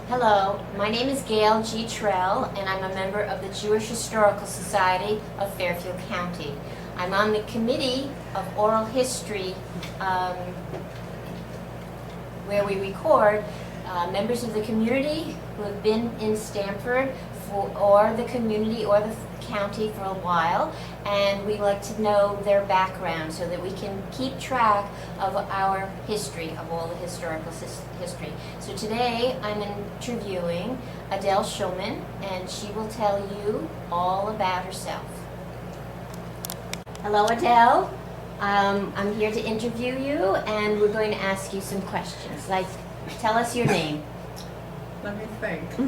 Hello, my name is Gail G. Trell, and I'm a member of the Jewish Historical Society of Fairfield County. I'm on the committee of oral history where we record members of the community who have been in Stamford or the community or the county for a while, and we like to know their background so that we can keep track of our history, of all the historical history. So today I'm interviewing Adele Shulman, and she will tell you all about herself. Hello, Adele. I'm here to interview you, and we're going to ask you some questions. Like, tell us your name. Let me think.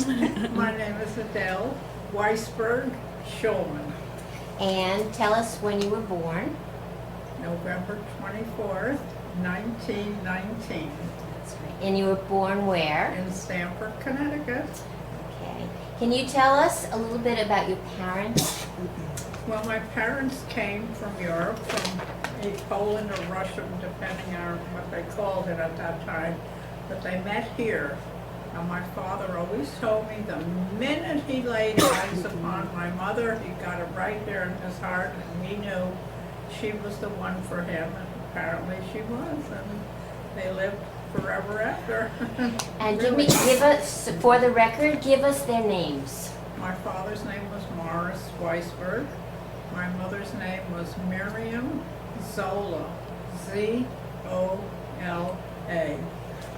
My name is Adele Weisberg Shulman. And tell us when you were born. November 24th, 1919. That's right. And you were born where? In Stamford, Connecticut. Okay. Can you tell us a little bit about your parents? Well, my parents came from Europe, from Poland or Russia, depending on what they called it at that time. But they met here. Now, my father always told me the minute he laid eyes upon my mother, he got it right there in his heart, and he knew she was the one for him, and apparently she was, and they lived forever after. And Really. give us, for the record, give us their names. My father's name was Morris Weisberg. My mother's name was Miriam Zola, Z-O-L-A.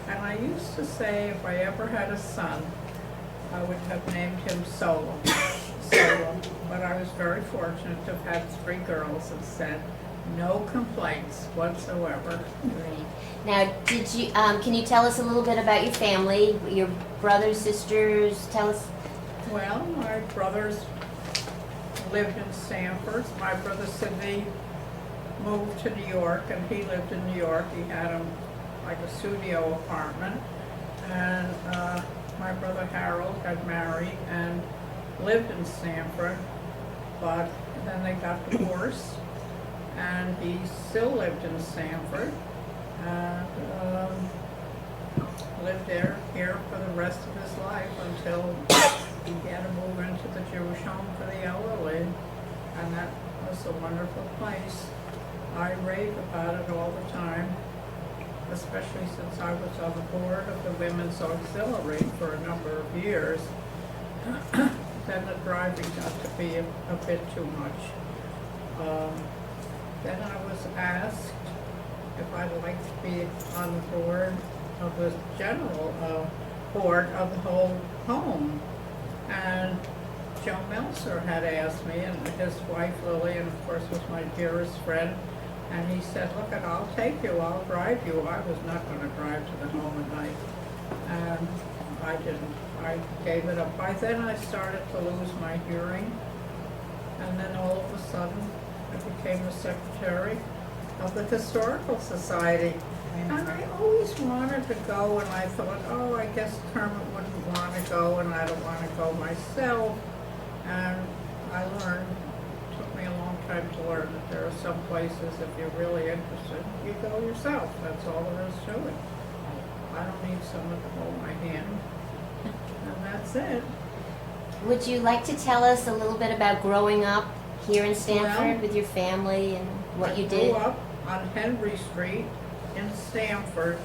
And I used to say if I ever had a son, I would have named him Solo. But I was very fortunate to have had 3 girls and said no complaints whatsoever. Great. Now, can you tell us a little bit about your family, your brothers, sisters? Tell us. Well, my brothers lived in Stamford. My brother Sidney moved to New York, and he lived in New York. He had like a studio apartment, and my brother Harold had married and lived in Stamford, but then they got divorced, and he still lived in Stamford, and lived here for the rest of his life until he had to move into the Jewish home for the elderly, and that was a wonderful place. I rave about it all the time, especially since I was on the board of the Women's Auxiliary for a number of years. Then the driving got to be a bit too much. Then I was asked if I'd like to be on the board of the general board of the whole home. And Joe Meltzer had asked me, and his wife Lily, and of course was my dearest friend, and he said, look, I'll take you, I'll drive you. I was not going to drive to the home at night. And I didn't. I gave it up. By then I started to lose my hearing. And then all of a sudden I became the secretary of the Historical Society. And I always wanted to go, and I thought, oh, I guess Kermit wouldn't want to go, and I don't want to go myself. And I learned. Took me a long time to learn that there are some places, if you're really interested, you go yourself. That's all there is to it. I don't need someone to hold my hand. And that's it. Would you like to tell us a little bit about growing up here in Stamford with your family and what you did? I grew up on Henry Street in Stamford,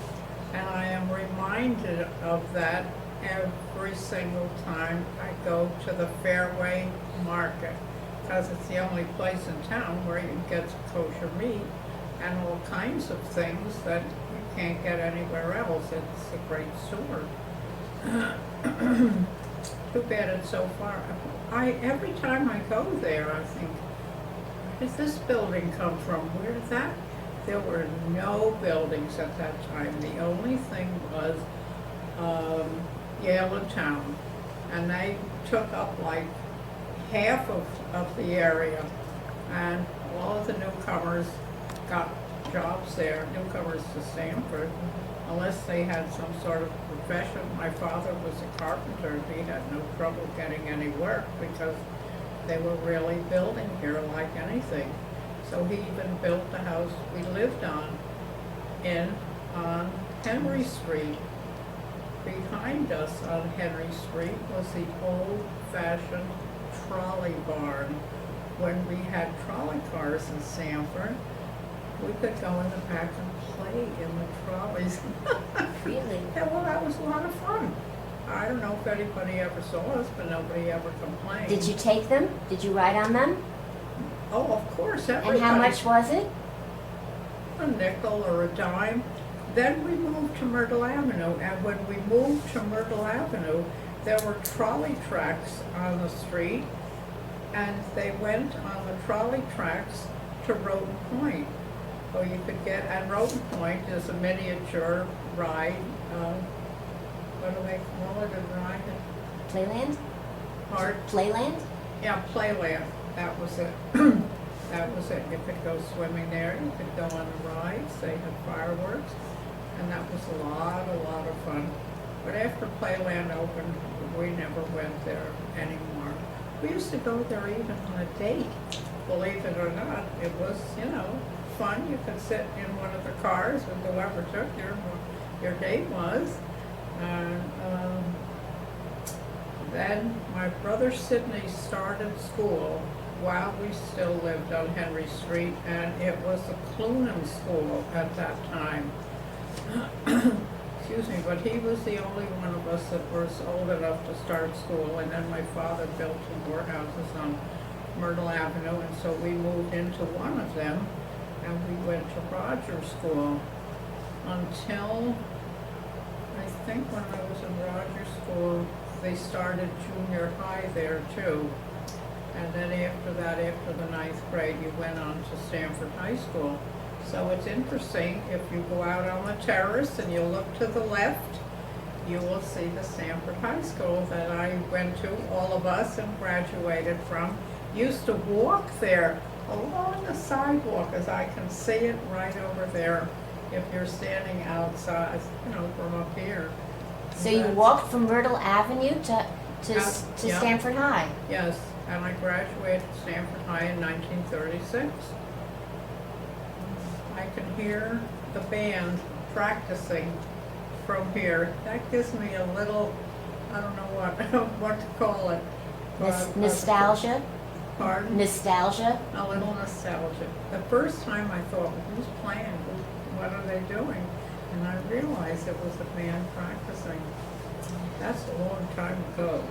and I am reminded of that every single time I go to the Fairway Market, because it's the only place in town where you can get kosher meat and all kinds of things that you can't get anywhere else. It's a great store. Too bad it's so far. Every time I go there, I think, where did this building come from? Where did that? There were no buildings at that time. The only thing was Yale in town, and they took up like half of the area, and all of the newcomers got jobs there, newcomers to Stamford, unless they had some sort of profession. My father was a carpenter. He had no trouble getting any work because they were really building here like anything. So he even built the house we lived on Henry Street. behind us on Henry Street was the old-fashioned trolley barn. When we had trolley cars in Sanford, we could go in the back and play in the trolleys. Really? Yeah, well, that was a lot of fun. I don't know if anybody ever saw us, but nobody ever complained. Did you take them? Did you ride on them? Oh, of course, everybody. And how much was it? A nickel or a dime. Then we moved to Myrtle Avenue, and when we moved to Myrtle Avenue, there were trolley tracks on the street, and they went on the trolley tracks to Roten Point. So you could get, and Roten Point is a miniature ride, what do they call it, a ride? Playland? Park? Playland? Yeah, Playland, that was it. That was it. You could go swimming there, you could go on the rides, they had fireworks, and that was a lot of fun. But after Playland opened, we never went there anymore. We used to go there even on a date, believe it or not. It was, fun. You could sit in one of the cars with whoever took your date was. And then my brother Sidney started school while we still lived on Henry Street, and it was the Clunan School at that time. Excuse me, but he was the only one of us that was old enough to start school, and then my father built two more houses on Myrtle Avenue, and so we moved into one of them, and we went to Rogers School until, I think when I was in Rogers School, they started junior high there too. And then after that, after the 9th grade, you went on to Stanford High School. So it's interesting, if you go out on the terrace and you look to the left, you will see the Stanford High School that I went to, all of us, and graduated from. Used to walk there along the sidewalk, as I can see it right over there, if you're standing outside, from up here. So you walked from Myrtle Avenue to Yeah. Stanford High? Yes, and I graduated Stanford High in 1936. I can hear the band practicing from here. That gives me a little, I don't know what to call it. Nostalgia? Pardon? Nostalgia? A little nostalgia. The first time I thought, well, who's playing? What are they doing? And I realized it was the band practicing. That's a long time ago.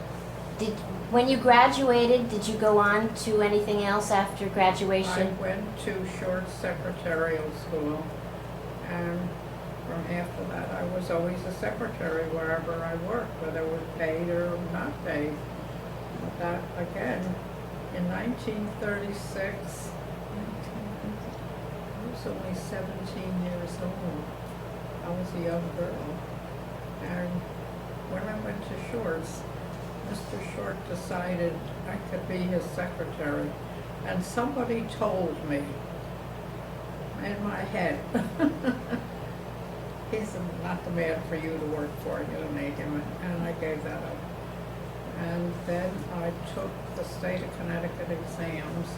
When you graduated, did you go on to anything else after graduation? I went to short secretarial school, and from after that I was always a secretary wherever I worked, whether it was paid or not paid. But that, again, in 1936, I was only 17 years old. I was a young girl. And when I went to Short's, Mr. Short decided I could be his secretary. And somebody told me in my head, he's not the man for you to work for, you don't need him. And I gave that up. And then I took the state of Connecticut exams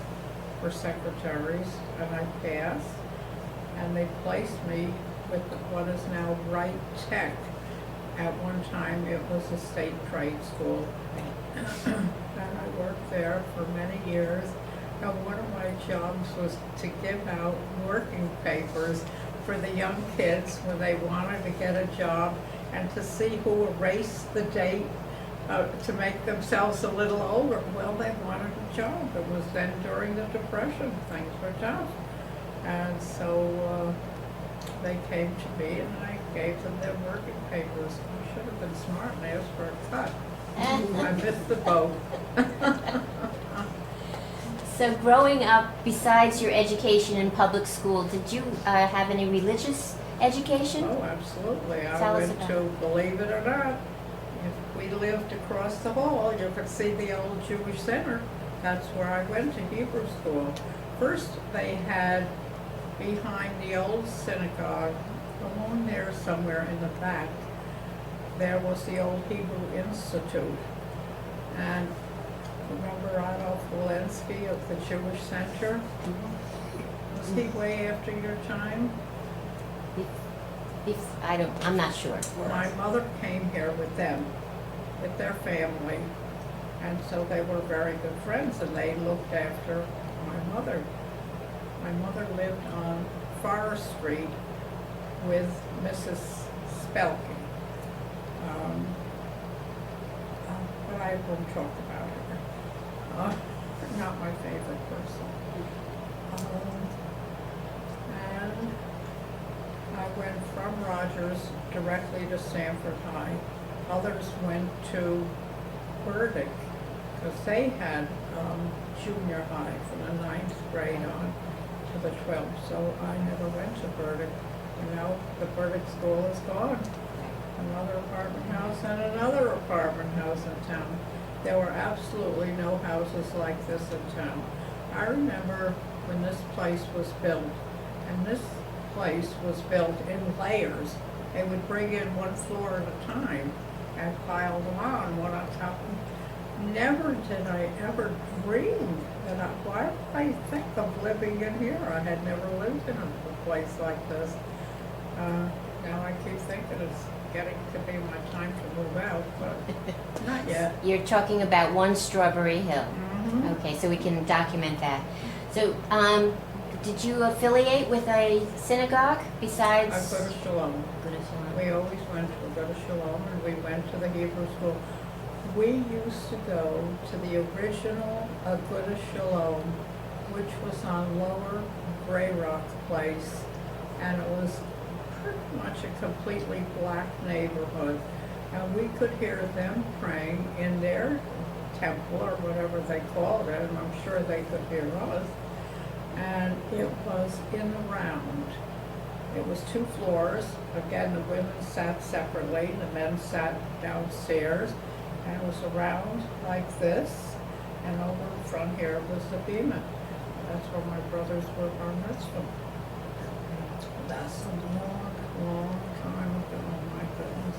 for secretaries, and I passed. And they placed me with what is now Wright Tech. At one time, it was a state trade school. And I worked there for many years. And one of my jobs was to give out working papers for the young kids when they wanted to get a job, and to see who erased the date to make themselves a little older. Well, they wanted a job. It was then during the Depression. Things were tough. And so they came to me, and I gave them their working papers. I should have been smart and asked for a cut. I missed the boat. So growing up, besides your education in public school, did you have any religious education? Oh, absolutely. I Tell us went about to, believe it or not, if we lived across the hall, you could see the old Jewish Center. That's where I went to Hebrew school. First, they had behind the old synagogue, along there somewhere in the back, there was the old Hebrew Institute. And remember Adolf Walensky of the Jewish Center? Was he way after your time? I'm not sure. My mother came here with them, with their family, and so they were very good friends, and they looked after my mother. My mother lived on Forest Street with Mrs. Spelke. But I won't talk about her. Not my favorite person. And I went from Rogers directly to Sanford High. Others went to Burdick, because they had junior high from the 9th grade on to the 12th. So I never went to Burdick. You know, the Burdick school is gone. Another apartment house and another apartment house in town. There were absolutely no houses like this in town. I remember when this place was built, and this place was built in layers. They would bring in one floor at a time and pile them on, one on top. Never did I ever dream that why did I think of living in here? I had never lived in a place like this. Now I keep thinking it's getting to be my time to move out, but not yet. You're talking about One Strawberry Hill. Mm-hmm. Okay, so we can document that. So, did you affiliate with a synagogue besides? I go to Shalom. Go to Shalom. We always went to go to Shalom, and we went to the Hebrew school. We used to go to the original Aguda Shalom, which was on Lower Grey Rock Place, and it was pretty much a completely black neighborhood. And we could hear them praying in their temple, or whatever they called it, and I'm sure they could hear us. And it was in the round. It was 2 floors. Again, the women sat separately, the men sat downstairs. And it was around like this, and over in front here was the bima. That's where my brothers were bar mitzvah. That's a long, long time ago, my goodness.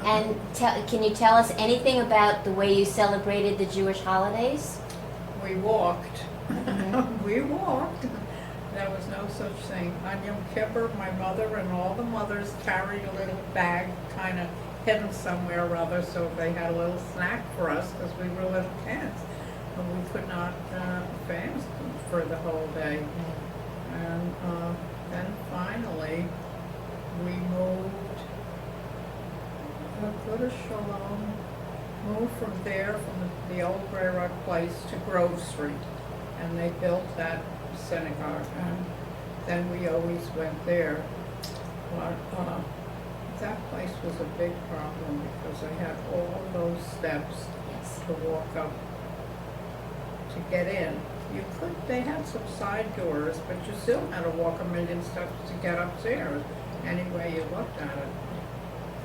And can you tell us anything about the way you celebrated the Jewish holidays? We walked. Mm-hmm. We walked. There was no such thing. On Yom Kippur, my mother and all the mothers carried a little bag, kind of hidden somewhere or other, so they had a little snack for us because we were little kids, and we could not fast for the whole day. And then finally, we moved. Go to Shalom. Moved from there, from the old Grey Rock Place to Grove Street, and they built that synagogue, and then we always went there. But that place was a big problem because they had all those steps to walk up to get in. They had some side doors, but you still had to walk a million steps to get upstairs, any way you looked at it.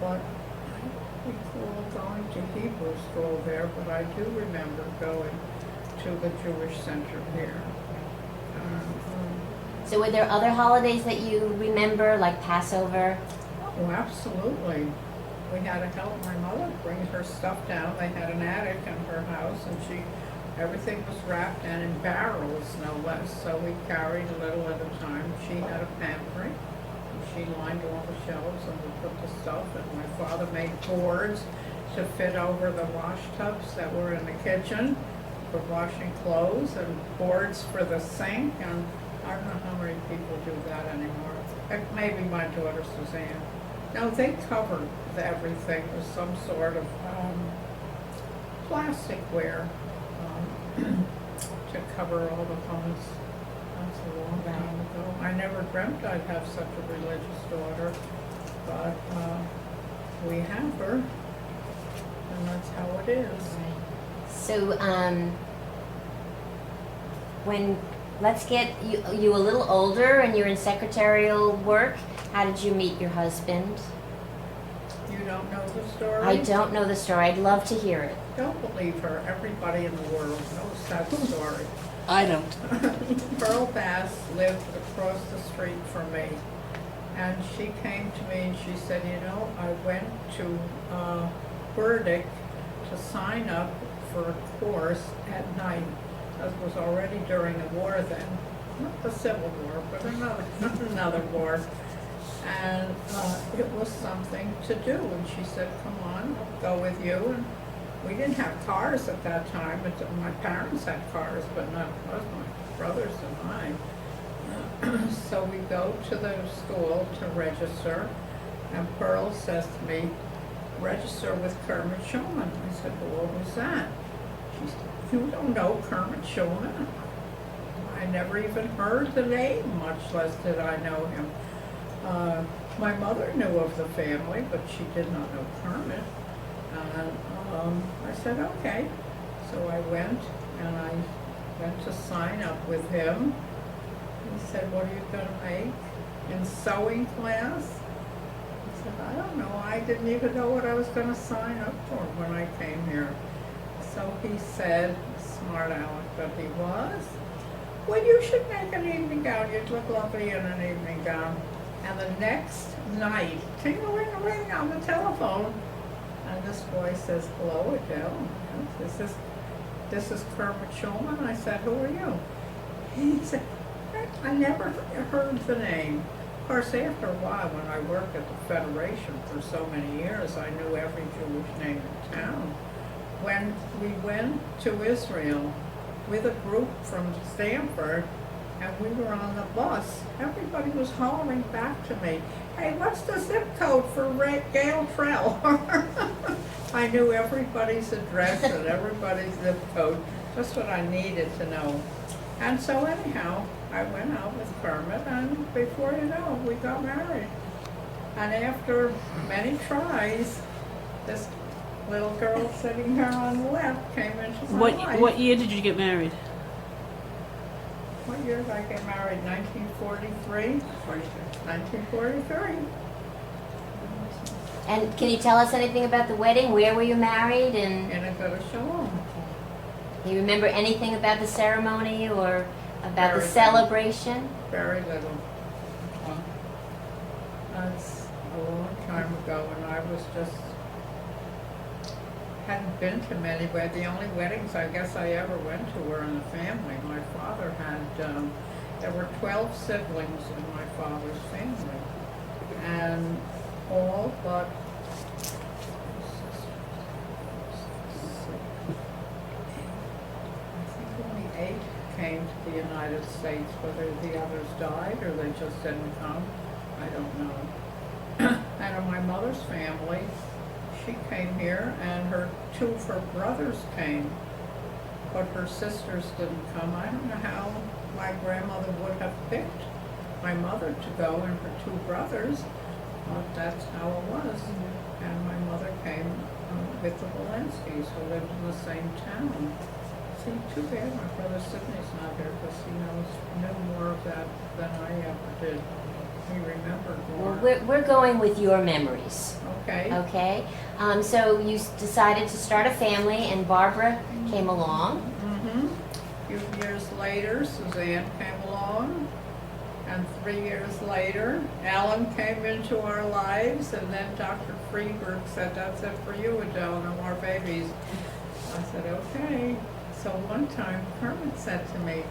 But I don't recall going to Hebrew school there, but I do remember going to the Jewish Center here. So were there other holidays that you remember, like Passover? Oh, absolutely. We had to help my mother bring her stuff down. They had an attic in her house, and everything was wrapped in barrels, no less. So we carried a little at a time. She had a pantry. She lined all the shelves, and we put the stuff. And my father made boards to fit over the wash tubs that were in the kitchen for washing clothes, and boards for the sink. And I don't know how many people do that anymore. Maybe my daughter Suzanne. No, they covered everything with some sort of plasticware to cover all the pumps. That's a long time ago. I never dreamt I'd have such a religious daughter, but we have her, and that's how it is. So, let's get you a little older and you're in secretarial work. How did you meet your husband? You don't know the story? I don't know the story. I'd love to hear it. Don't believe her. Everybody in the world knows that story. I don't. Pearl Bass lived across the street from me, and she came to me and she said, you know, I went to Burdick to sign up for a course at night. It was already during the war then, not the Civil War, but another war. And it was something to do, and she said, come on, I'll go with you. And we didn't have cars at that time. My parents had cars, but not us, my brothers and I. So we go to the school to register, and Pearl says to me, register with Kermit Shulman. I said, well, what was that? She said, you don't know Kermit Shulman? I never even heard the name, much less did I know him. My mother knew of the family, but she did not know Kermit. And I said, okay. So I went, and I went to sign up with him. He said, what are you going to make in sewing class? I said, I don't know. I didn't even know what I was going to sign up for when I came here. So he said, smart aleck that he was, well, you should make an evening gown. You'd look lovely in an evening gown. And the next night, ting-a-ling-a-ling on the telephone, and this boy says, hello, Adele. This is Kermit Shulman. I said, who are you? He said, I never heard the name. Of course, after a while, when I worked at the Federation for so many years, I knew every Jewish name in town. When we went to Israel with a group from Stanford, and we were on the bus, everybody was hollering back to me, hey, what's the zip code for Gail Trell? I knew everybody's address and everybody's zip code, just what I needed to know. And so anyhow, I went out with Kermit, and before you know, we got married. And after many tries, this little girl sitting here on the left came into my life. What year did you get married? What year did I get married? 1943? 1943. And can you tell us anything about the wedding? Where were you married? And In a good shalom. do you remember anything about the ceremony or about the Very celebration? Very little. That's a long time ago, and I was just, hadn't been to many, but the only weddings I guess I ever went to were in the family. My father had, there were 12 siblings in my father's family, and all but I think only 8 came to the United States. Whether the others died or they just didn't come, I don't know. And in my mother's family, she came here, and her 2 of her brothers came, but her sisters didn't come. I don't know how my grandmother would have picked my mother to go and her 2 brothers, but that's how it was. And my mother came with the Walensky's, who lived in the same town. See, too bad my brother Sidney's not here, because he knew more of that than I ever did. He remembered more. Well, we're going with your memories. Okay. Okay. So you decided to start a family, and Barbara came along. Mm-hmm. A few years later, Suzanne came along, and 3 years later, Alan came into our lives, and then Dr. Freeberg said, that's it for you, Adele, no more babies. I said, okay. So one time, Kermit said to me,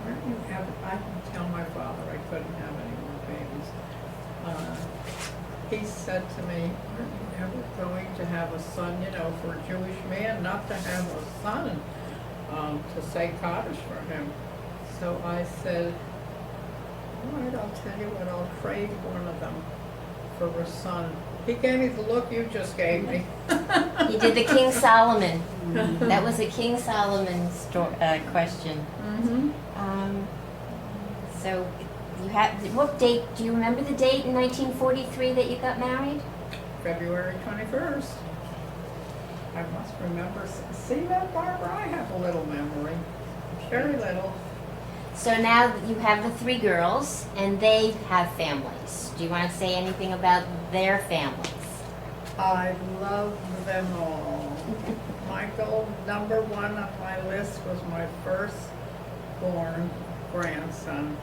aren't you I can tell my father I couldn't have any more babies. He said to me, aren't you ever going to have a son, for a Jewish man, not to have a son, to say Kaddish for him. So I said, all right, I'll tell you what, I'll trade one of them for a son. He gave me the look you just gave me. He did the King Solomon. That was a King Solomon question. Mm-hmm. So you had, what date, do you remember the date in 1943 that you got married? February 21st. I must remember. See that, Barbara? I have a little memory. Very little. So now you have the 3 girls, and they have families. Do you want to say anything about their families? I love them all. Michael, number 1 on my list, was my first-born grandson.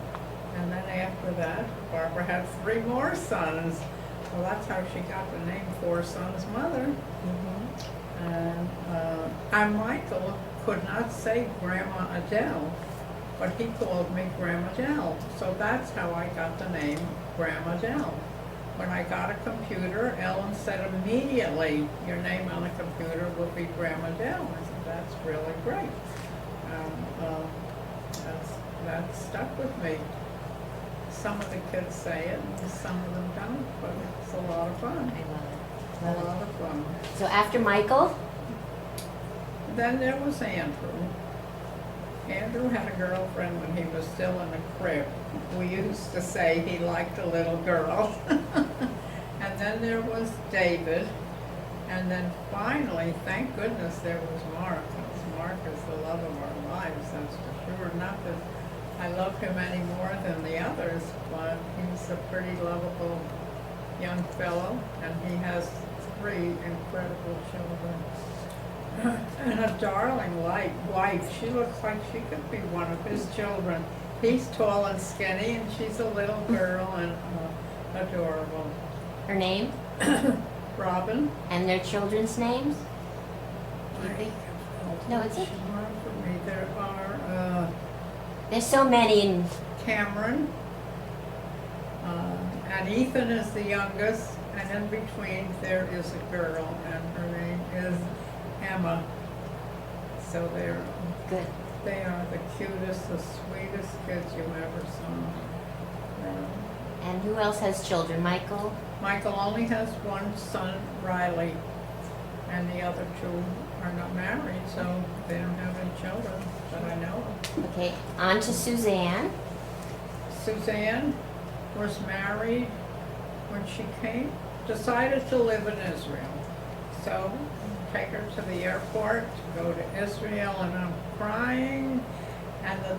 And then after that, Barbara had 3 more sons. Well, that's how she got the name 4 Sons Mother. And Michael could not say Grandma Adele, but he called me Grandma Adele. So that's how I got the name Grandma Adele. when I got a computer, Ellen said immediately, your name on the computer will be Grandma Dell. I said, that's really great. That stuck with me. Some of the kids say it, and some of them don't, but it's a lot of fun. I love it. A Love lot of fun. it. So after Michael, Then there was Andrew. Andrew had a girlfriend when he was still in the crib. We used to say he liked a little girl. And then there was David. And then finally, thank goodness, there was Mark. Because Mark is the love of our lives, that's for sure. Not that I love him any more than the others, but he's a pretty lovable young fellow. And he has 3 incredible children. And a darling wife. She looks like she could be one of his children. He's tall and skinny, and she's a little girl and adorable. her name, Robin. and their children's names? Do you think? No, it's okay. For me, there are There's so many, and Cameron, and Ethan is the youngest, and in between there is a girl, and her name is Emma. So good. they are the cutest, the sweetest kids you ever saw. And who else has children? Michael? Michael only has one son, Riley, and the other 2 are not married, so they don't have any children that I know of. Okay, on to Suzanne. Suzanne was married when she decided to live in Israel. So take her to the airport, to go to Israel, and I'm crying. And the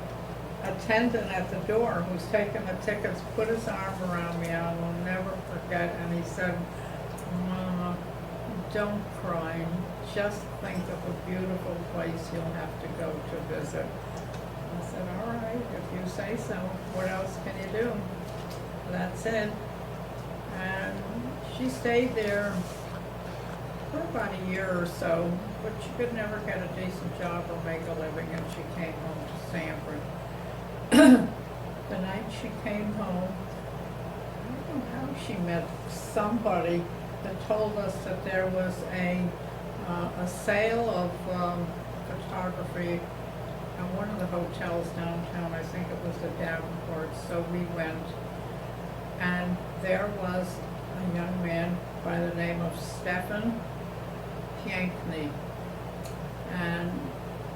attendant at the door who's taking the tickets put his arm around me, I will never forget, and he said, Mama, don't cry. Just think of a beautiful place you'll have to go to visit. I said, all right, if you say so, what else can you do? That's it. And she stayed there for about a year or so, but she could never get a decent job or make a living, and she came home to Sanford. The night she came home, I don't know how she met somebody that told us that there was a sale of photography at one of the hotels downtown. I think it was the Davenport. So we went, and there was a young man by the name of Stefan Piankney, and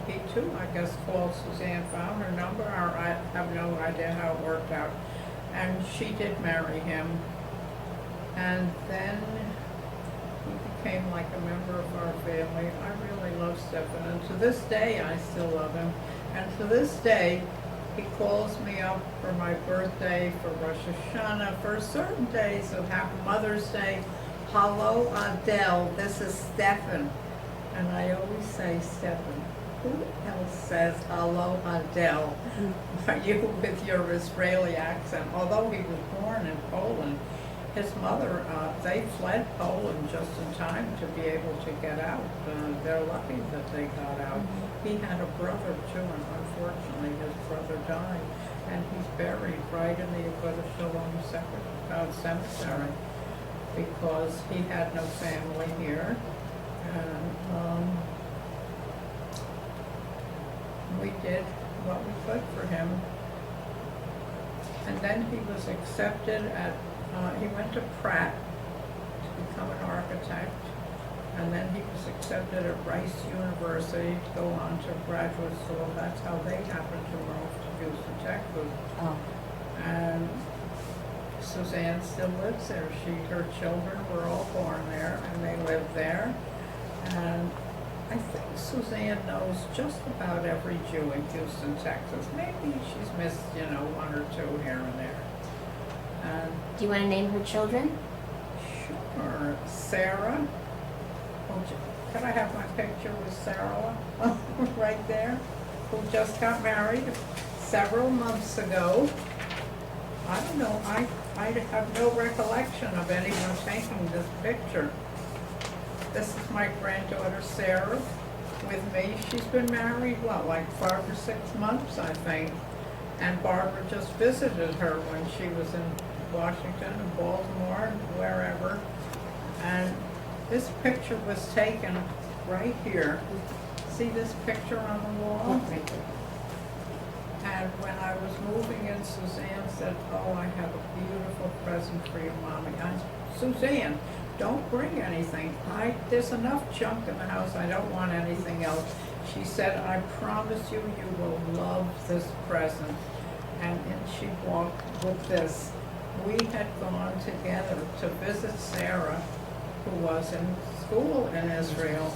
he too, I guess, called Suzanne, found her number, or I have no idea how it worked out, and she did marry him, and then he became like a member of our family. I really love Stefan, and to this day I still love him, and to this day he calls me up for my birthday, for Rosh Hashanah, for certain days of Mother's Day. Hello, Adele, this is Stefan. And I always say, Stefan, who else says hello, Adele? You with your Israeli accent. Although he was born in Poland, his mother, they fled Poland just in time to be able to get out. They're lucky that they got out. He had a brother too, and unfortunately his brother died. And he's buried right in the Avodah Shalom cemetery because he had no family here. And we did what we could for him. And then he was accepted at, he went to Pratt to become an architect. And then he was accepted at Rice University to go on to graduate school. That's how they happened to move to Houston, Texas. Oh. And Suzanne still lives there. Her children were all born there, and they live there. And I think Suzanne knows just about every Jew in Houston, Texas. Maybe she's missed, 1 or 2 here and there. And Do you want to name her children? sure, Sarah. Can I have my picture with Sarah right there? Who just got married several months ago. I don't know, I have no recollection of anyone taking this picture. This is my granddaughter Sarah with me. She's been married, like 5 or 6 months, I think. And Barbara just visited her when she was in Washington and Baltimore, wherever. And this picture was taken right here. See this picture on the wall? And when I was moving in, Suzanne said, "Oh, I have a beautiful present for you, Mommy." Suzanne, don't bring anything. There's enough junk in the house. I don't want anything else. She said, "I promise you, you will love this present." And in she walked with this. We had gone together to visit Sarah, who was in school in Israel.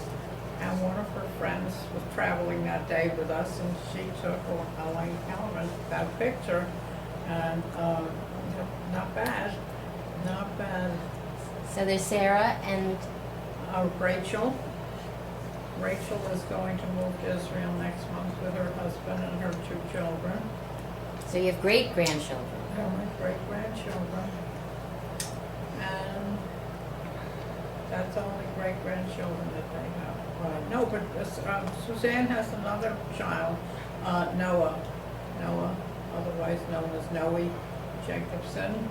And one of her friends was traveling that day with us, and she took Elaine Kellerman that picture, and not bad, not bad. So there's Sarah and Rachel. Rachel is going to move to Israel next month with her husband and her 2 children. so you have great-grandchildren. They're my great-grandchildren. And that's only great-grandchildren that they have. No, but Suzanne has another child, Noah. Noah, otherwise known as Noe Jacobson.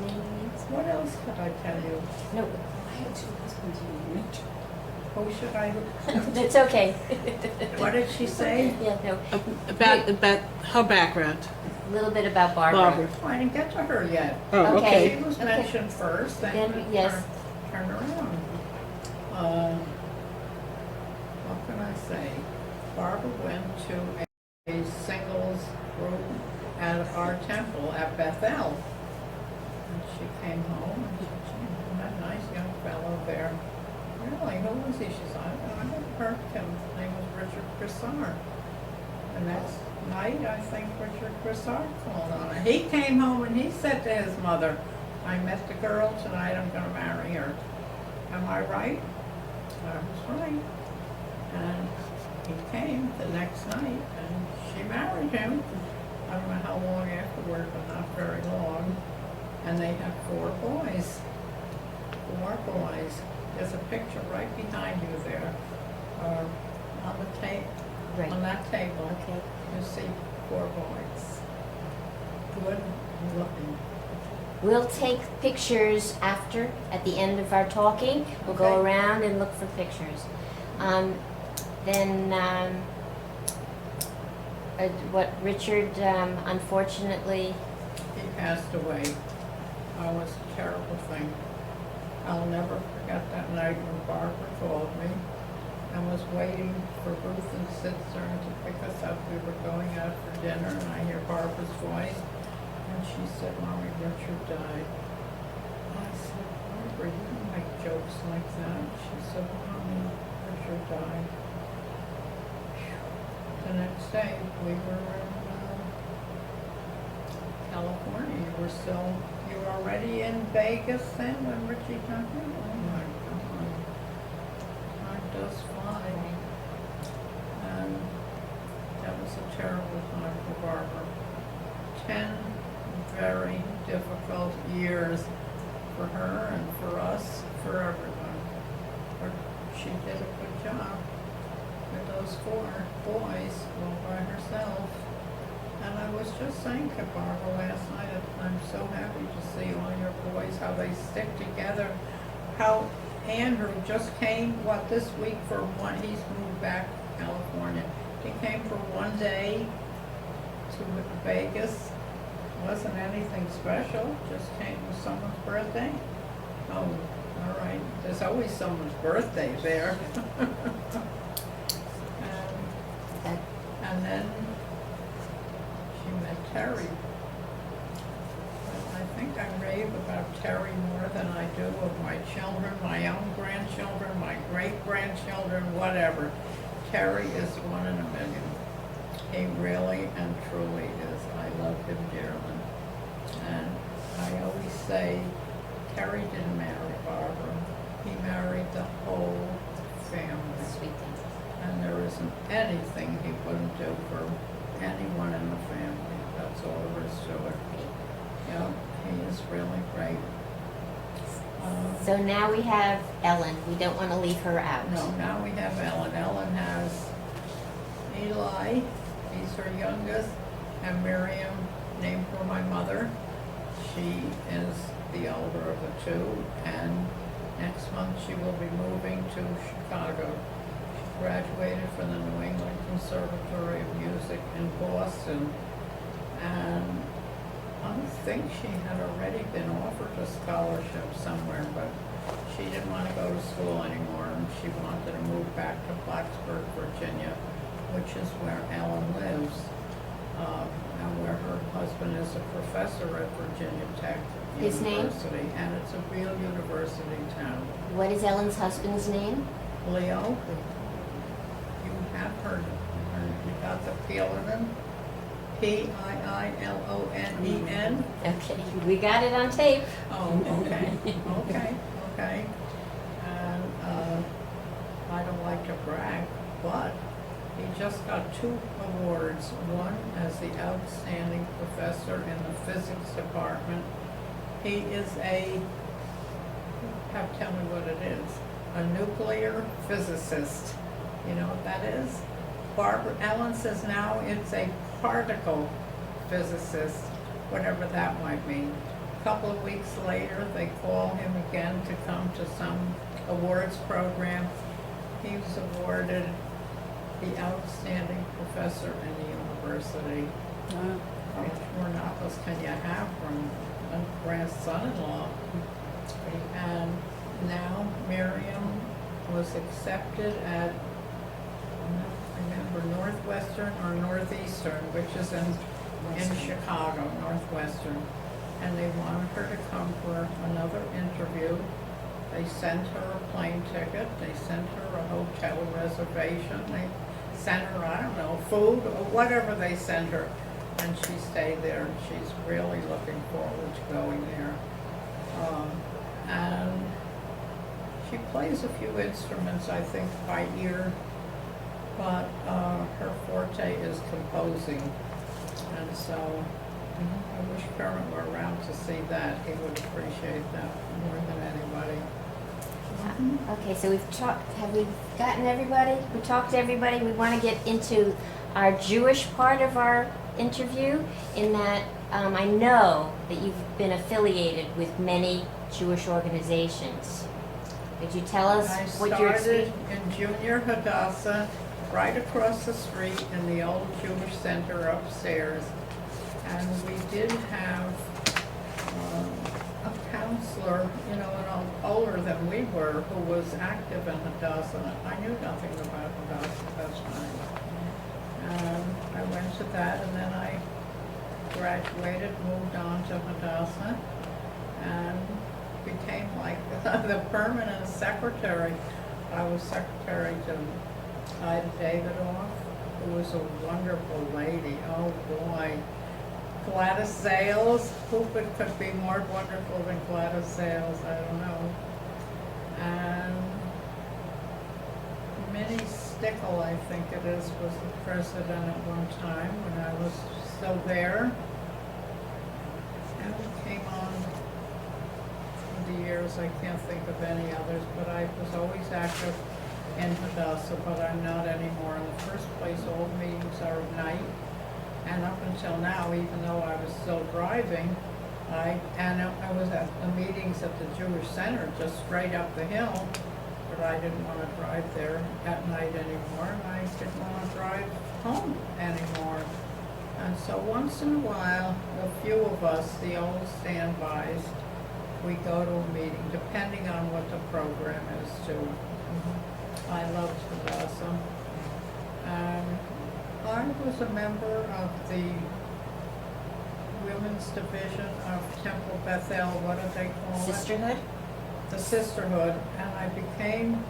Names? What else could I tell you? No, I had 2 husbands in the rich. Who should I? it's okay. What did she say? Yeah, no, About her background. a little bit about Barbara. Barbara. Oh, I didn't get to her yet. Oh, Okay. okay. She was Okay. mentioned first, then Then, yes. turn around. What can I say? Barbara went to a singles group at our temple at Bethel. And she came home and she said, "That nice young fellow there." "Really? Who was he?" She said, "I never heard of him. His name was Richard Crissar." The next night, I think Richard Crissar called on her. He came home and he said to his mother, "I met the girl tonight, I'm gonna marry her." Am I right? I was right. And he came the next night and she married him. I don't know how long afterward, but not very long. And they have 4 boys. 4 boys. There's a picture right behind you there, on the tape, Right. on that table. Okay. You see 4 boys. Good looking. We'll take pictures after, at the end of our talking. We'll go Okay. around and look for pictures. What Richard, unfortunately, He passed away. Oh, it was a terrible thing. I'll never forget that night when Barbara called me and was waiting for Ruth and Sitzern to pick us up. We were going out for dinner and I hear Barbara's voice and she said, "Mommy, Richard died." I said, "Barbara, you don't make jokes like that." She said, "Mommy, Richard died." The next day we were in California. You were already in Vegas then when Richie died? Oh my God. Time does fly. And that was a terrible time for Barbara. 10 very difficult years for her and for us, for everyone. But she did a good job with those 4 boys all by herself. And I was just saying to Barbara last night, I'm so happy to see all your boys, how they stick together. How Andrew just came, this week for one, he's moved back to California. He came for 1 day to Vegas. Wasn't anything special, just came to someone's birthday. Oh, all right, there's always someone's birthday there. And then she met Terry. I think I rave about Terry more than I do of my children, my own grandchildren, my great-grandchildren, whatever. Terry is 1 in a million. He really and truly is. I love him dearly. And I always say, Terry didn't marry Barbara. He married the whole family. sweet thing. And there isn't anything he wouldn't do for anyone in the family. That's all there is to it. Yeah, he is really great. So now we have Ellen. We don't want to leave her out. No, now we have Ellen. Ellen has Eli, he's her youngest, and Miriam named for my mother. She is the elder of the two, and next month she will be moving to Chicago. She graduated from the New England Conservatory of Music in Boston, and I think she had already been offered a scholarship somewhere, but she didn't want to go to school anymore, and she wanted to move back to Blacksburg, Virginia, which is where Ellen lives, and where her husband is a professor at Virginia Tech His name? University, and it's a real university town. What is Ellen's husband's name? Leo, you have heard, you got the Piilonen, Piilonen. Okay, we got it on tape. Oh, okay, okay. And, I don't like to brag, but he just got 2 awards. One as the outstanding professor in the physics department. He is tell me what it is, a nuclear physicist. You know what that is? Ellen says now it's a particle physicist, whatever that might mean. A couple of weeks later, they call him again to come to some awards program. He was awarded the outstanding professor in the university. How much more knuckles can you have from a grand-son-in-law? And now Miriam was accepted at, I don't remember, Northwestern or Northeastern, which is in Chicago, Northwestern. And they wanted her to come for another interview. They sent her a plane ticket, they sent her a hotel reservation, they sent her, I don't know, food, or whatever they sent her. And she stayed there, and she's really looking forward to going there. And she plays a few instruments, I think, by ear, but her forte is composing. And so I wish Kermit were around to see that. He would appreciate that more than anybody. Okay, so have we gotten everybody? We talked to everybody. We want to get into our Jewish part of our interview, in that I know that you've been affiliated with many Jewish organizations. Could you tell us what your I started experience? in Junior Hadassah, right across the street in the old Jewish Center upstairs. And we did have a counselor, you know, older than we were, who was active in Hadassah. I knew nothing about Hadassah at that time. And I went to that, and then I graduated, moved on to Hadassah, and became like the permanent secretary. I was secretary to Ida Davidoff, who was a wonderful lady. Oh boy. Gladys Zales, who could be more wonderful than Gladys Zales? I don't know. And Minnie Stickle, I think it is, was the president at one time when I was still there. And we came on the years, I can't think of any others, but I was always active in Hadassah, but I'm not anymore. In the first place, all meetings are at night. And up until now, even though I was still driving, I was at the meetings at the Jewish Center just straight up the hill, but I didn't want to drive there at night anymore, and I didn't want to drive home anymore. And so once in a while, a few of us, the old standbys, we go to a meeting, depending on what the program is too. I loved Hadassah. I was a member of the women's division of Temple Bethel, what do they call it? Sisterhood? The Sisterhood, and I became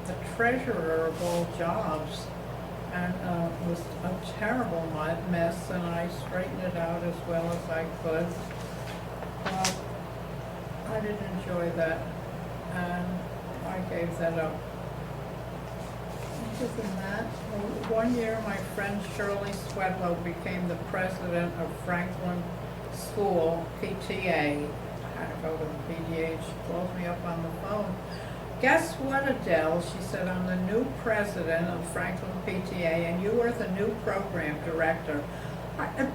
the treasurer of all jobs, and it was a terrible mess, and I straightened it out as well as I could. But I didn't enjoy that, and I gave that up. Other than that, one year my friend Shirley Swedlow became the president of Franklin School PTA. I had to go to the PTA. She called me up on the phone. Guess what, Adele? She said, I'm the new president of Franklin PTA, and you are the new program director.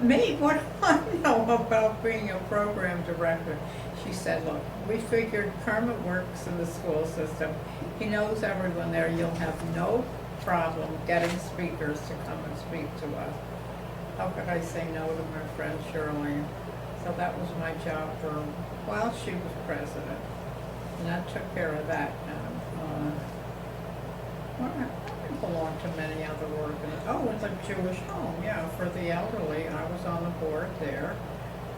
Me, what do I know about being a program director? She said, look, we figured Kermit works in the school system. He knows everyone there. You'll have no problem getting speakers to come and speak to us. How could I say no to my friend Shirley? So that was my job for, while she was president. And that took care of that. I belonged to many other organizations. Oh, and the Jewish Home, yeah, for the elderly. I was on the board there.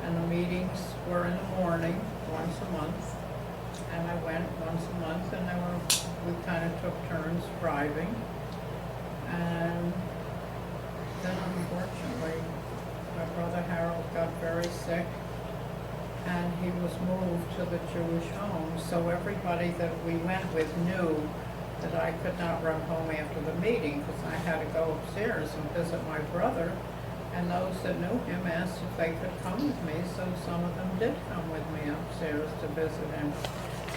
And the meetings were in the morning, once a month. And I went once a month, and we kind of took turns driving. And then unfortunately, my brother Harold got very sick, and he was moved to the Jewish Home. So everybody that we went with knew that I could not run home after the meeting, because I had to go upstairs and visit my brother. And those that knew him asked if they could come with me, so some of them did come with me upstairs to visit him.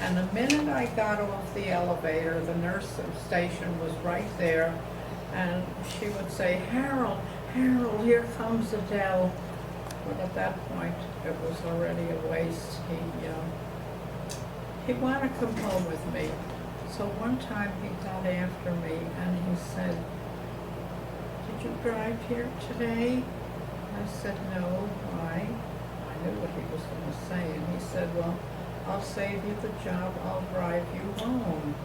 And the minute I got off the elevator, the nurse station was right there, and she would say, Harold, Harold, here comes Adele. But at that point, it was already a waste. He wanted to come home with me. So one time he got after me and he said, did you drive here today? I said, no, why? I knew what he was going to say, and he said, well, I'll save you the job, I'll drive you home.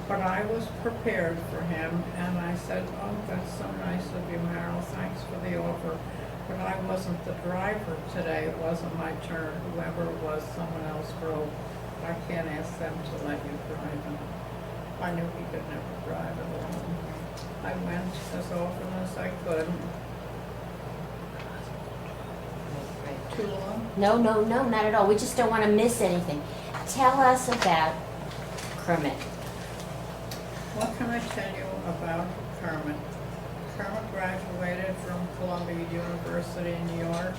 But I was prepared for him, and I said, oh, that's so nice of you, Harold, thanks for the offer. But I wasn't the driver today, it wasn't my turn. Whoever it was, someone else drove. I can't ask them to let you drive him. I knew he could never drive alone. I went as often as I could. Too long? No, not at all. We just don't want to miss anything. Tell us about Kermit. What can I tell you about Kermit? Kermit graduated from Columbia University in New York.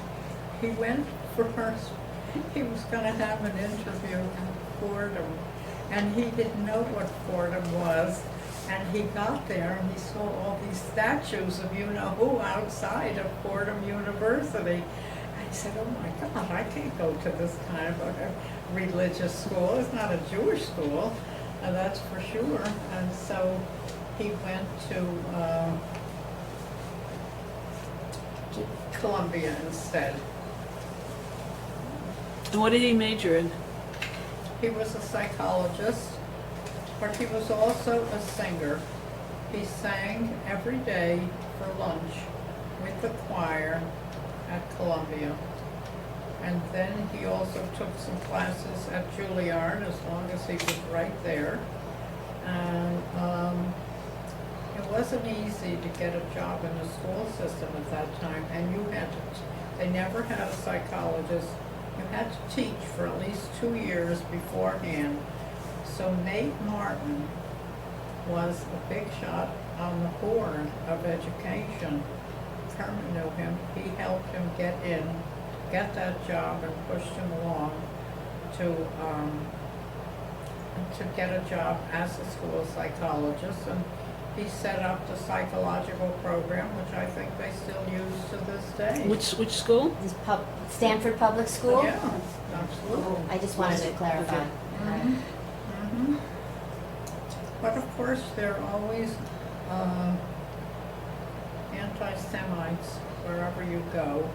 He went first. He was going to have an interview at Fordham, and he didn't know what Fordham was. And he got there and he saw all these statues of you-know-who outside of Fordham University. And he said, oh my God, I can't go to this kind of a religious school. It's not a Jewish school, that's for sure. And so he went to Columbia instead. And what did he major in? He was a psychologist, but he was also a singer. He sang every day for lunch with the choir at Columbia. And then he also took some classes at Juilliard, as long as he was right there. And it wasn't easy to get a job in the school system at that time, and you had to, they never had a psychologist. You had to teach for at least 2 years beforehand. So Nate Martin was a big shot on the board of education. Kermit knew him. He helped him get that job, and pushed him along to get a job as a school psychologist. And he set up the psychological program, which I think they still use to this day. Which school? This Stanford Public School? Yeah, absolutely. I just wanted to clarify. Mhm. Mhm. But of course, there are always anti-Semites wherever you go,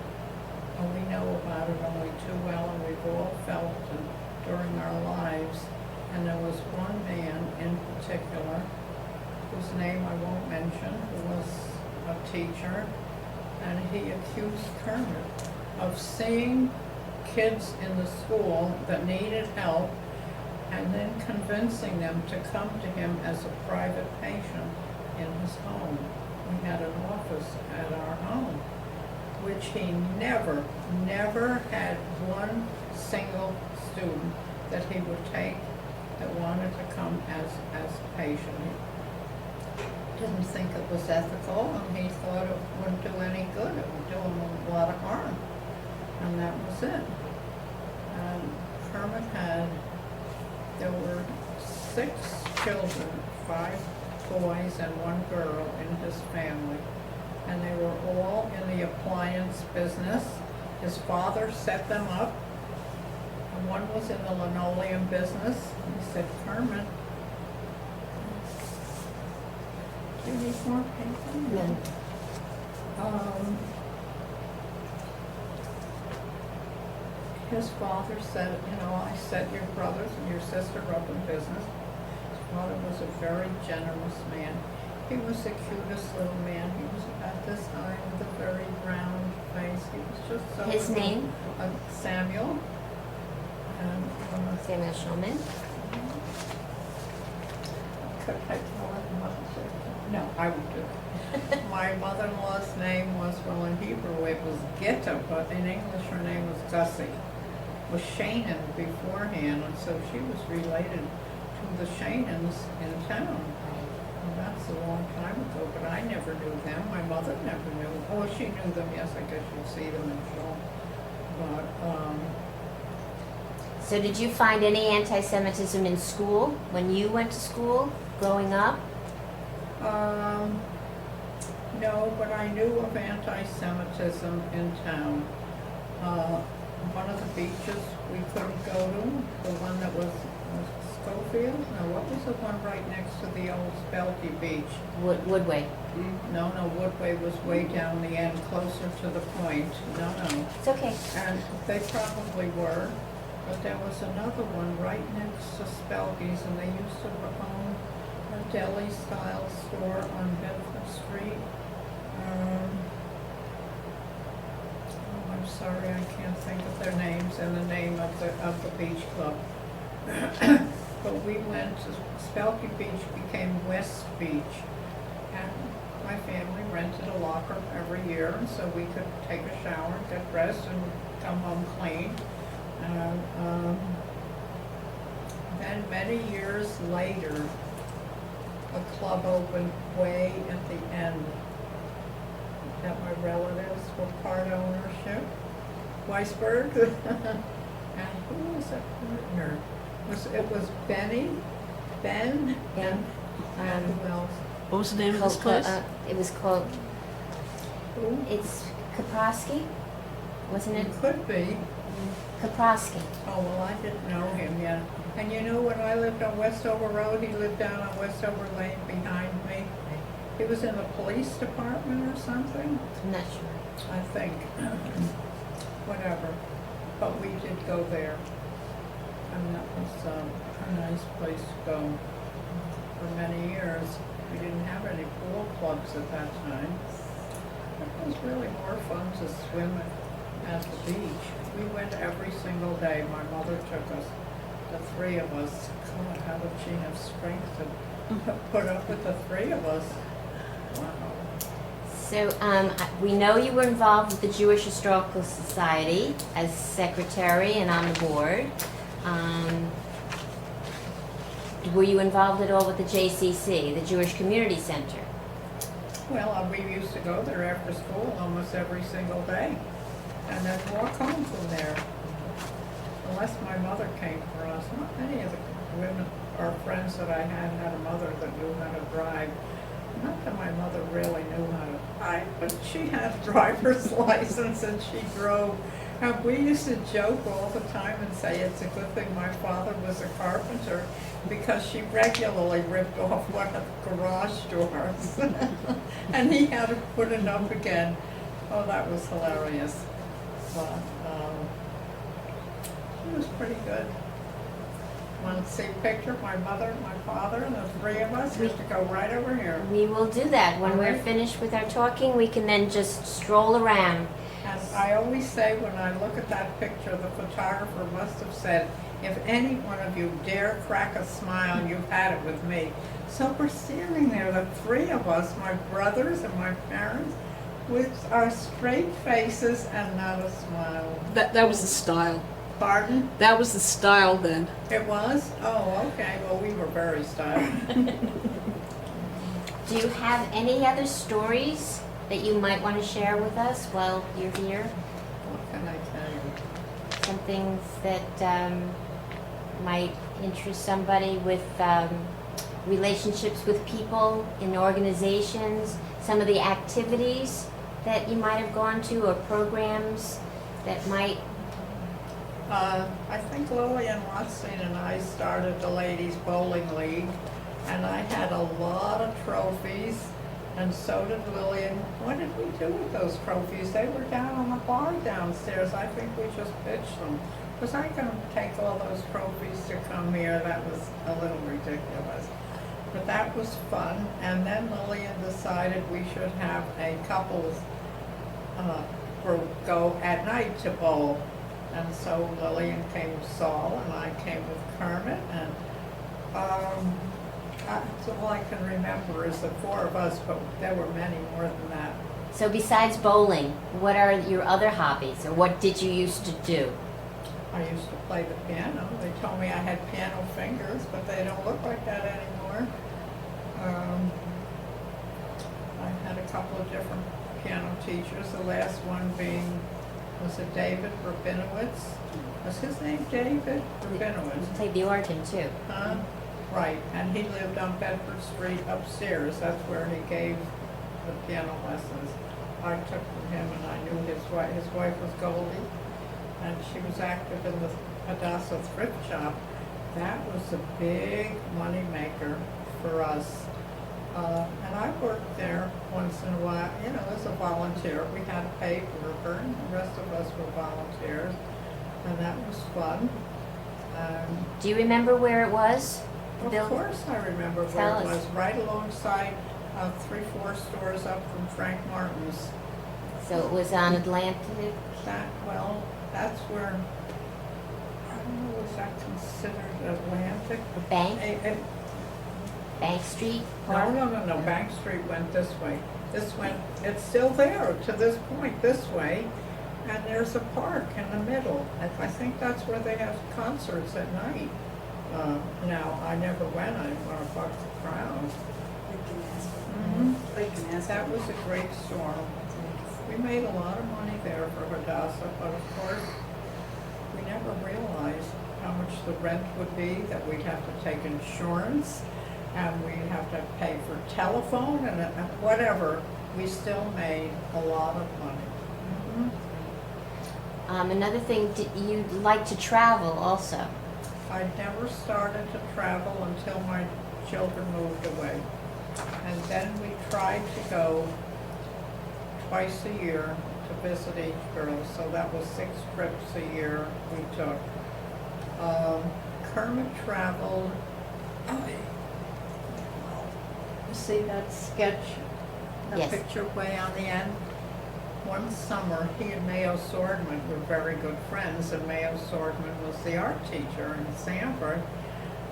and we know about it only too well, and we've all felt it during our lives. And there was one man in particular, whose name I won't mention, who was a teacher, and he accused Kermit of seeing kids in the school that needed help and then convincing them to come to him as a private patient in his home. We had an office at our home, which he never had one single student that he would take that wanted to come as a patient. He didn't think it was ethical, and he thought it wouldn't do any good. It would do him a lot of harm. And that was it. And Kermit there were 6 children, 5 boys and 1 girl in his family. and they were all in the appliance business. His father set them up, and one was in the linoleum business. He said, Carmen, do you need more paper? No. His father said, I set your brothers and your sister up in business. His father was a very generous man. He was the cutest little man. He was about this high with a very round face. He was just so... His name? Samuel. And, Samuel Shulman. could I tell it? No, I won't do it. My mother-in-law's name was, well, in Hebrew it was Gitta, but in English her name was Gussie. Was Shannon beforehand, and so she was related to the Shannons in town. Well, that's a long time ago, but I never knew them. My mother never knew. Oh, she knew them, yes, I guess you'd see them in show. But, So did you find any anti-Semitism in school when you went to school growing up? no, but I knew of anti-Semitism in town. One of the beaches we couldn't go to, the one that was Schofield? No, what was the one right next to the old Spelky Beach? Woodway. No, Woodway was way down the end, closer to the point. No. It's okay. And they probably were, but there was another one right next to Spelky's, and they used to own a deli-style store on Bedford Street. I'm sorry, I can't think of their names and the name of the beach club. But we went to Spelky Beach, became West Beach, and my family rented a locker every year, and so we could take a shower, get dressed, and come home clean. Then many years later, a club opened way at the end that my relatives were part ownership. Weisberg. And who was that partner? It was Ben, Yeah. and who else? What was the name of this place? It was called, Who? it's Kaprosky, wasn't it? It could be. Kaprosky. Oh, well, I didn't know him yet. And when I lived on Westover Road, he lived down on Westover Lane behind me. He was in the police department or something, I'm not sure. I think. Whatever. But we did go there. And that was a nice place to go for many years. We didn't have any pool clubs at that time. It was really more fun to swim at the beach. We went every single day. My mother took us, the three of us. God, how did she have strength to put up with the three of us? Wow. So we know you were involved with the Jewish Historical Society as secretary and on the board. Were you involved at all with the JCC, the Jewish Community Center? Well, we used to go there after school almost every single day, and then walk home from there. Unless my mother came for us. Not many of the women or friends that I had a mother that knew how to drive. Not that my mother really knew how to drive, but she had a driver's license and she drove. And we used to joke all the time and say it's a good thing my father was a carpenter, because she regularly ripped off one of the garage doors. And he had to put it up again. Oh, that was hilarious. But it was pretty good. Want to see a picture of my mother, my father, and the three of us? We have to go right over here. We will do that. When All we're right. finished with our talking, we can then just stroll around. And I always say when I look at that picture, the photographer must have said, if any one of you dare crack a smile, you've had it with me. So we're standing there, the three of us, my brothers and my parents, with our straight faces and not a smile. That was the style. Pardon? That was the style then. It was? Oh, okay. Well, we were very stylish. Do you have any other stories that you might want to share with us while you're here? What can I tell you? Some things that might interest somebody with relationships with people in organizations, some of the activities that you might have gone to or programs that might, I think Lillian Watson and I started the Ladies Bowling League, and I had a lot of trophies, and so did Lillian. What did we do with those trophies? They were down on the bar downstairs. I think we just pitched them. Was I going to take all those trophies to come here? That was a little ridiculous. But that was fun, and then Lillian decided we should have a couples group go at night to bowl. And so Lillian came with Saul, and I came with Kermit, and that's all I can remember is the four of us, but there were many more than that. so besides bowling, what are your other hobbies, or what did you used to do? I used to play the piano. They told me I had piano fingers, but they don't look like that anymore. I had a couple of different piano teachers, the last one being, was it David Rabinowitz? Was his name David You Rabinowitz? played the organ too. Huh? Right, and he lived on Bedford Street upstairs. That's where he gave the piano lessons. I took from him, and I knew his wife. His wife was Goldie, and she was active in the Hadassah thrift shop. That was a big money maker for us. And I worked there once in a while, you know, as a volunteer. We had a paid worker, and the rest of us were volunteers, and that was fun. Do you remember where it was? Of Bill? course I remember Tell where it us. was, right alongside 3-4 stores up from Frank Martin's. So it was on Atlantic? Well, that's where, I don't know, was that considered Atlantic? The bank? Bank Street? Park? No, Bank Street went this way. This went, it's still there to this point, this way, and there's a park in the middle. I think that's where they have concerts at night. Now, I never went, I didn't want to buck the crowd. That was a great store. We made a lot of money there for Hadassah, but of course, we never realized how much the rent would be, that we'd have to take insurance, and we'd have to pay for telephone, and whatever. We still made a lot of money. Another thing, you like to travel also. I never started to travel until my children moved away. And then we tried to go twice a year to visit each girl, so that was 6 trips a year we took. Kermit traveled, you see that sketch, the Yes. picture way on the end? One summer, he and Mayo Swordman were very good friends, and Mayo Swordman was the art teacher in Sanford,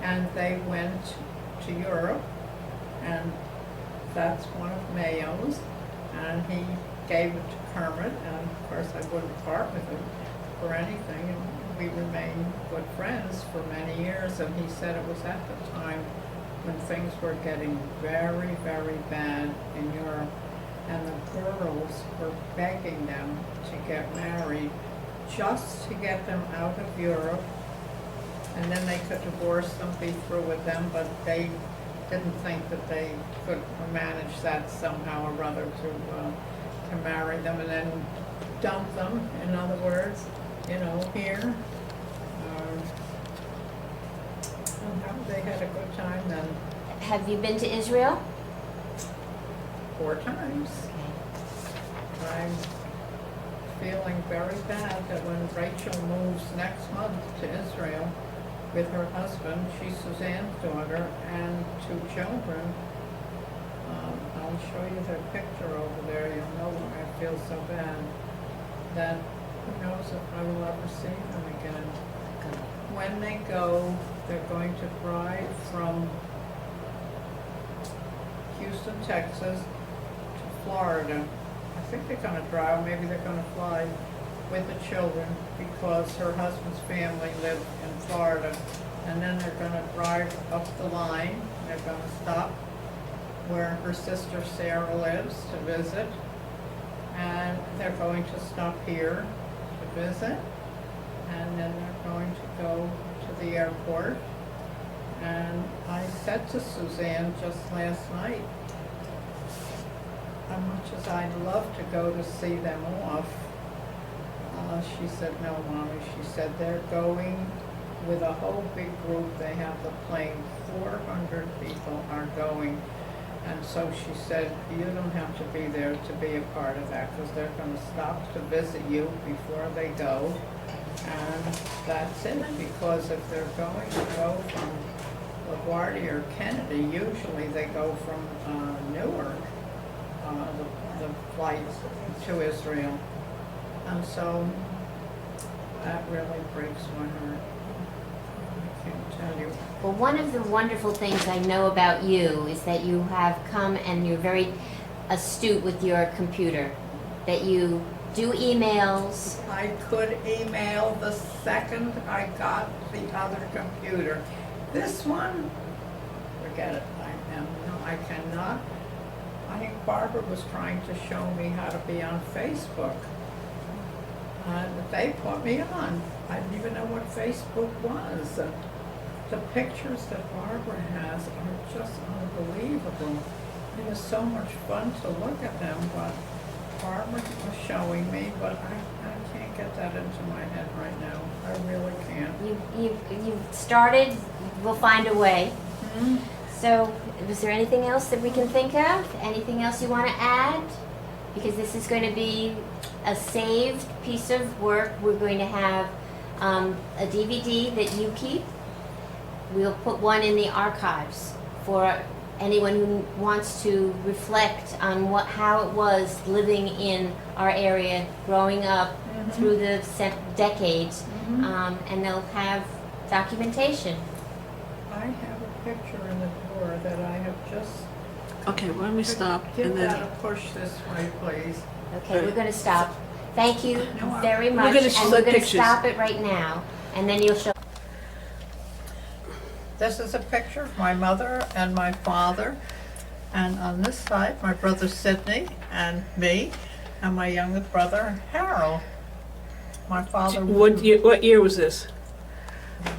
and they went to Europe, and that's one of Mayo's, and he gave it to Kermit, and of course I wouldn't part with it for anything, and we remained good friends for many years, and he said it was at the time when things were getting very, very bad in Europe, and the girls were begging them to get married just to get them out of Europe, and then they could divorce them, be through with them, but they didn't think that they could manage that somehow or other to marry them and then dump them, in other words, you know, here. And they had a good time then. Have you been to Israel? 4 times. I'm feeling very bad that when Rachel moves next month to Israel with her husband, she's Suzanne's daughter, and 2 children. I'll show you their picture over there. You'll know why I feel so bad. That who knows if I will ever see them again. When they go, they're going to drive from Houston, Texas to Florida. I think they're going to drive, maybe they're going to fly with the children because her husband's family live in Florida. And then they're going to drive up the line. They're going to stop where her sister Sarah lives to visit. And they're going to stop here to visit. And then they're going to go to the airport. And I said to Suzanne just last night, as much as I'd love to go to see them off, she said, no, Mommy, she said they're going with a whole big group. They have the plane, 400 people are going. And so she said, you don't have to be there to be a part of that, because they're going to stop to visit you before they go. And that's it, because if they're going to go from LaGuardia or Kennedy, usually they go from Newark, the flight to Israel. And so that really breaks my heart. I can't tell you. Well, one of the wonderful things I know about you is that you have come and you're very astute with your computer, that you do emails. I could email the second I got the other computer. This one, forget it. I cannot. I think Barbara was trying to show me how to be on Facebook. They put me on. I didn't even know what Facebook was. The pictures that Barbara has are just unbelievable. It is so much fun to look at them, but Barbara was showing me, but I can't get that into my head right now. I really can't. You've started, we'll find a way. Mm-hmm. So, is there anything else that we can think of? Anything else you want to add? Because this is going to be a saved piece of work. We're going to have a DVD that you keep. We'll put one in the archives for anyone who wants to reflect on how it was living in our area, growing up through the decades, and they'll have documentation. I have a picture in the drawer that I have just... Okay, why don't we stop Give and that then... a push this way, please. Okay, we're going to stop. Thank you very much, gonna and show we're going to pictures. stop it right now, and then you'll show. This is a picture of my mother and my father, and on this side, my brother Sidney and me, and my younger brother Harold. My father What year was this?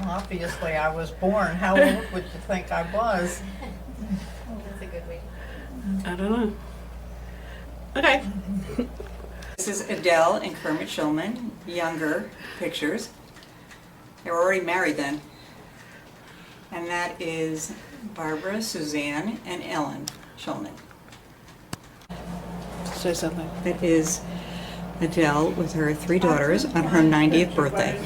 Obviously, I was born. How old would you think I was? That's a good way. I don't know. Okay. This is Adele and Kermit Shulman, younger pictures. They were already married then. And that is Barbara, Suzanne, and Ellen Shulman. Say something. That is Adele with her 3 daughters on her 90th birthday.